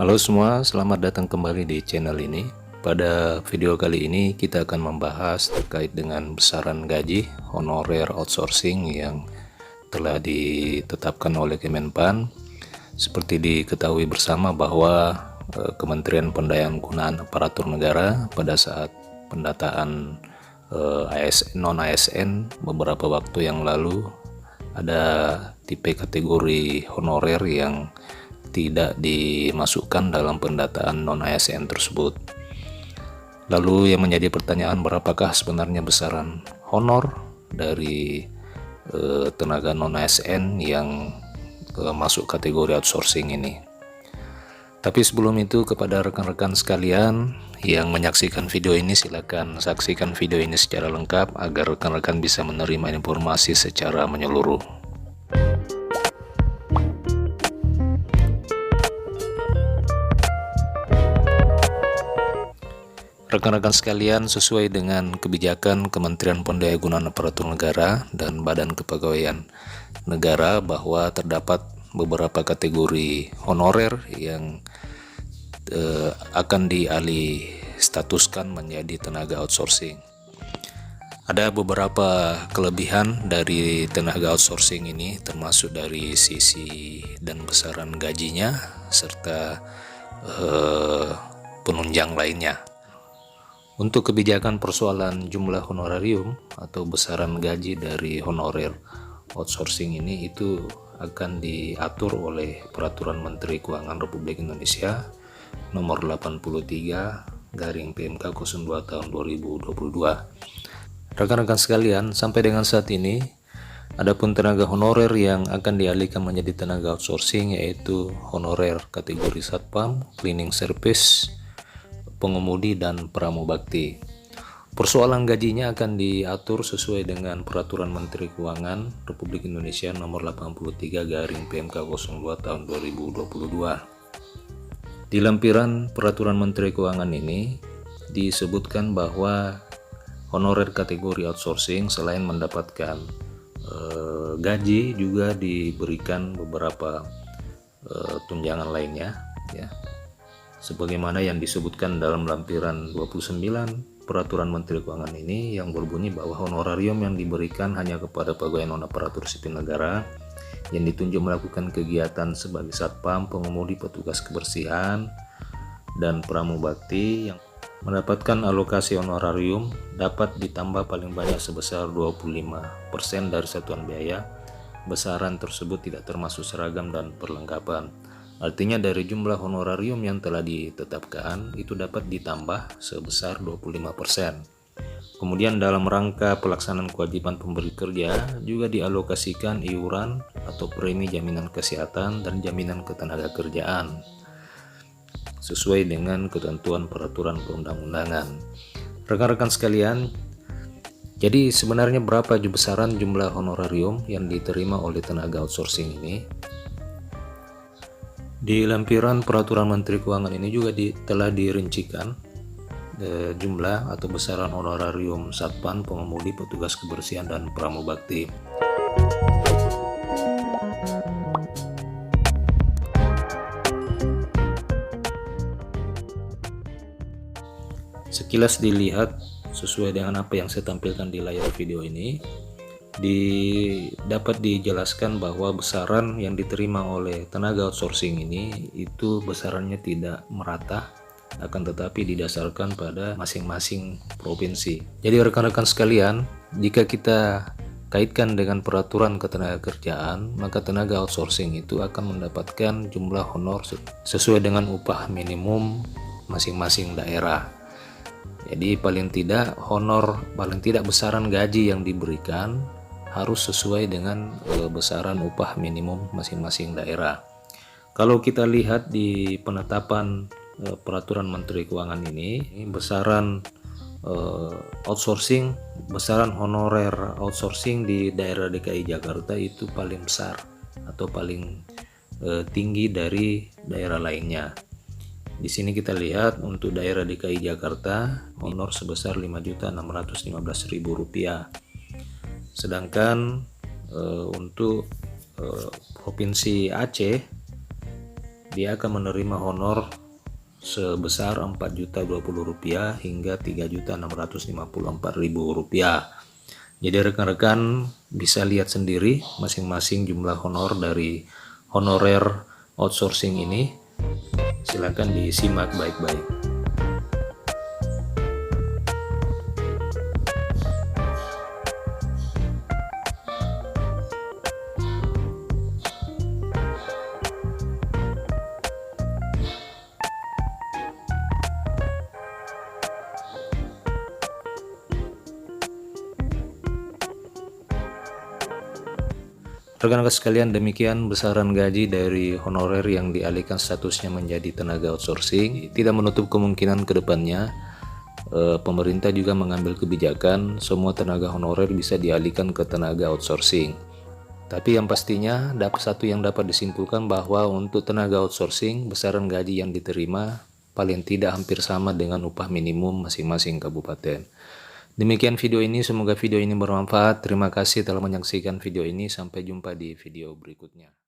Halo semua, selamat datang kembali di channel ini. Pada video kali ini kita akan membahas terkait dengan besaran gaji honorer outsourcing yang telah ditetapkan oleh Kemenpan. Seperti diketahui bersama bahwa Kementerian Pendayaan Aparatur Negara pada saat pendataan non-ASN beberapa waktu yang lalu ada tipe kategori honorer yang tidak dimasukkan dalam pendataan non-ASN tersebut. Lalu yang menjadi pertanyaan, berapakah sebenarnya besaran honor dari tenaga non-ASN yang masuk kategori outsourcing ini? Tapi sebelum itu, kepada rekan-rekan sekalian yang menyaksikan video ini, silakan saksikan video ini secara lengkap agar rekan-rekan bisa menerima informasi secara menyeluruh. Rekan-rekan sekalian, sesuai dengan kebijakan Kementerian Pendayaan Aparatur Negara dan Badan Kepegawaian Negara bahwa terdapat beberapa kategori honorer yang akan dialih statuskan menjadi tenaga outsourcing. Ada beberapa kelebihan dari tenaga outsourcing ini, termasuk dari sisi dan besaran gajinya serta penunjang lainnya. Untuk kebijakan persoalan jumlah honorarium atau besaran gaji dari honorer outsourcing ini, itu akan diatur oleh Peraturan Menteri Keuangan Republik Indonesia nomor 83 garing PMK 02 tahun 2022. Rekan-rekan sekalian, sampai dengan saat ini adapun tenaga honorer yang akan dialihkan menjadi tenaga outsourcing yaitu honorer kategori satpam, cleaning service, pengemudi, dan pramubakti. Persoalan gajinya akan diatur sesuai dengan Peraturan Menteri Keuangan Republik Indonesia nomor 83 garing PMK 02 tahun 2022. Di lampiran Peraturan Menteri Keuangan ini disebutkan bahwa honorer kategori outsourcing selain mendapatkan gaji juga diberikan beberapa tunjangan lainnya, ya, sebagaimana yang disebutkan dalam lampiran 29 Peraturan Menteri Keuangan ini, yang berbunyi bahwa honorarium yang diberikan hanya kepada pegawai non-aparatur sipil negara yang ditunjuk melakukan kegiatan sebagai satpam, pengemudi, petugas kebersihan, dan pramubakti yang mendapatkan alokasi honorarium dapat ditambah paling banyak sebesar 25% dari satuan biaya. Besaran tersebut tidak termasuk seragam dan perlengkapan. Artinya dari jumlah honorarium yang telah ditetapkan itu dapat ditambah sebesar 25%. Kemudian dalam rangka pelaksanaan kewajiban pemberi kerja juga dialokasikan iuran atau premi jaminan kesehatan dan jaminan ketenagakerjaan sesuai dengan ketentuan peraturan perundang-undangan. Rekan-rekan sekalian, jadi sebenarnya berapa besaran jumlah honorarium yang diterima oleh tenaga outsourcing ini? Di lampiran Peraturan Menteri Keuangan ini juga telah dirincikan jumlah atau besaran honorarium satpam, pengemudi, petugas kebersihan, dan pramubakti. Sekilas dilihat sesuai dengan apa yang saya tampilkan di layar video ini, dapat dijelaskan bahwa besaran yang diterima oleh tenaga outsourcing ini itu besarannya tidak merata, akan tetapi didasarkan pada masing-masing provinsi. Jadi rekan-rekan sekalian, jika kita kaitkan dengan peraturan ketenagakerjaan, maka tenaga outsourcing itu akan mendapatkan jumlah honor sesuai dengan upah minimum masing-masing daerah. Jadi paling tidak besaran gaji yang diberikan harus sesuai dengan besaran upah minimum masing-masing daerah. Kalau kita lihat di penetapan Peraturan Menteri Keuangan ini, besaran besaran honorer outsourcing di daerah DKI Jakarta itu paling besar atau paling tinggi dari daerah lainnya. Di sini kita lihat untuk daerah DKI Jakarta honor sebesar Rp5.615.000. Sedangkan untuk Provinsi Aceh dia akan menerima honor sebesar Rp4.020 hingga Rp3.654.000. Jadi rekan-rekan bisa lihat sendiri masing-masing jumlah honor dari honorer outsourcing ini. Silakan disimak baik-baik. Rekan-rekan sekalian, demikian besaran gaji dari honorer yang dialihkan statusnya menjadi tenaga outsourcing. Tidak menutup kemungkinan ke depannya pemerintah juga mengambil kebijakan semua tenaga honorer bisa dialihkan ke tenaga outsourcing. Tapi yang pastinya satu yang dapat disimpulkan bahwa untuk tenaga outsourcing besaran gaji yang diterima paling tidak hampir sama dengan upah minimum masing-masing kabupaten. Demikian video ini, semoga video ini bermanfaat. Terima kasih telah menyaksikan video ini. Sampai jumpa di video berikutnya.